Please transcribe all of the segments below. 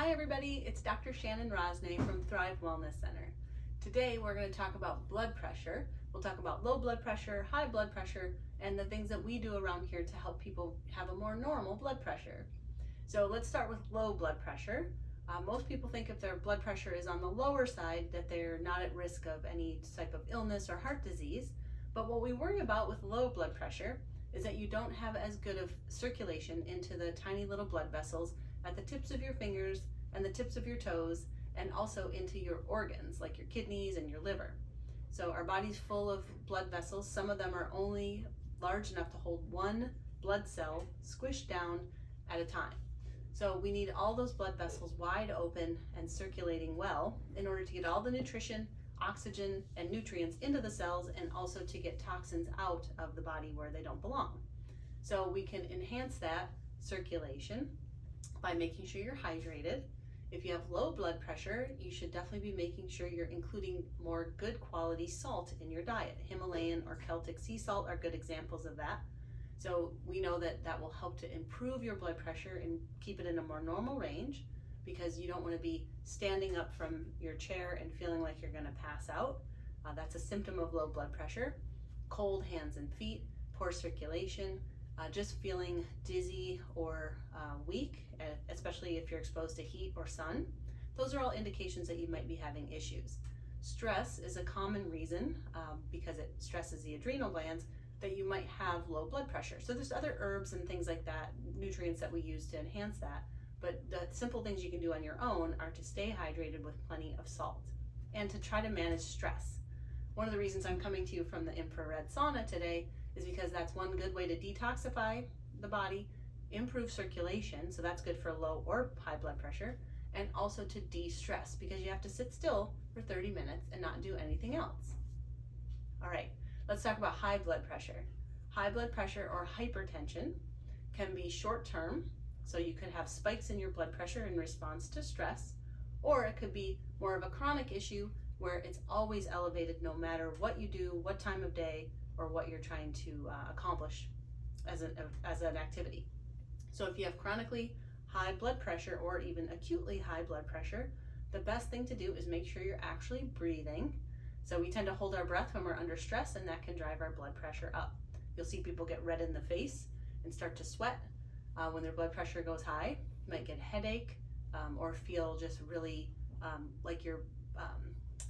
Hi everybody, it's Dr. Shannon Roznay from Thrive Wellness Center. Today we're going to talk about blood pressure. We'll talk about low blood pressure, high blood pressure, and the things that we do around here to help people have a more normal blood pressure. So let's start with low blood pressure. Most people think if their blood pressure is on the lower side that they're not at risk of any type of illness or heart disease. But what we worry about with low blood pressure is that you don't have as good of circulation into the tiny little blood vessels at the tips of your fingers and the tips of your toes, and also into your organs like your kidneys and your liver. So our body's full of blood vessels. Some of them are only large enough to hold one blood cell squished down at a time. So we need all those blood vessels wide open and circulating well in order to get all the nutrition, oxygen, and nutrients into the cells, and also to get toxins out of the body where they don't belong. So we can enhance that circulation by making sure you're hydrated. If you have low blood pressure, you should definitely be making sure you're including more good quality salt in your diet. Himalayan or Celtic sea salt are good examples of that. So we know that that will help to improve your blood pressure and keep it in a more normal range, because you don't want to be standing up from your chair and feeling like you're going to pass out. That's a symptom of low blood pressure. Cold hands and feet, poor circulation, just feeling dizzy or weak, especially if you're exposed to heat or sun. Those are all indications that you might be having issues. Stress is a common reason, because it stresses the adrenal glands, that you might have low blood pressure. So there's other herbs and things like that, nutrients that we use to enhance that. But the simple things you can do on your own are to stay hydrated with plenty of salt and to try to manage stress. One of the reasons I'm coming to you from the infrared sauna today is because that's one good way to detoxify the body, improve circulation, so that's good for low or high blood pressure, and also to de-stress, because you have to sit still for 30 minutes and not do anything else. All right, let's talk about high blood pressure. High blood pressure or hypertension can be short-term, so you could have spikes in your blood pressure in response to stress, or it could be more of a chronic issue where it's always elevated no matter what you do, what time of day, or what you're trying to accomplish as an activity. So if you have chronically high blood pressure or even acutely high blood pressure, the best thing to do is make sure you're actually breathing. So we tend to hold our breath when we're under stress, and that can drive our blood pressure up. You'll see people get red in the face and start to sweat when their blood pressure goes high. You might get a headache or feel just really like you're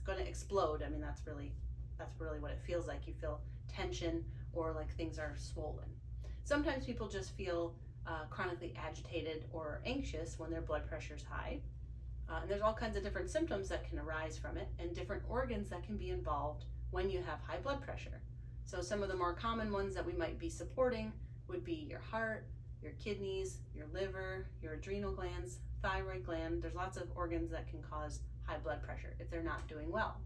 going to explode. I mean, that's really what it feels like. You feel tension or like things are swollen. Sometimes people just feel chronically agitated or anxious when their blood pressure is high. And there's all kinds of different symptoms that can arise from it, and different organs that can be involved when you have high blood pressure. So some of the more common ones that we might be supporting would be your heart, your kidneys, your liver, your adrenal glands, thyroid gland. There's lots of organs that can cause high blood pressure if they're not doing well.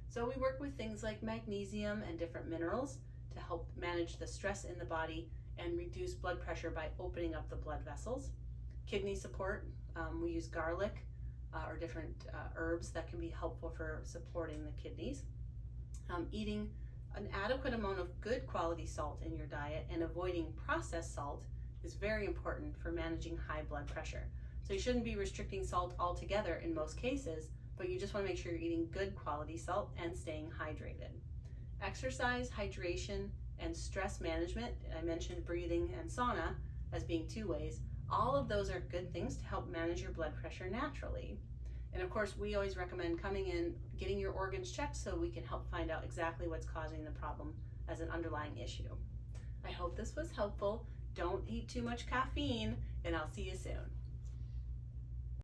So we work with things like magnesium and different minerals to help manage the stress in the body and reduce blood pressure by opening up the blood vessels. Kidney support, we use garlic or different herbs that can be helpful for supporting the kidneys. Eating an adequate amount of good quality salt in your diet and avoiding processed salt is very important for managing high blood pressure. So you shouldn't be restricting salt altogether in most cases, but you just want to make sure you're eating good quality salt and staying hydrated. Exercise, hydration, and stress management, I mentioned breathing and sauna as being two ways. All of those are good things to help manage your blood pressure naturally. And of course, we always recommend coming in, getting your organs checked so we can help find out exactly what's causing the problem as an underlying issue. I hope this was helpful. Don't eat too much caffeine, and I'll see you soon.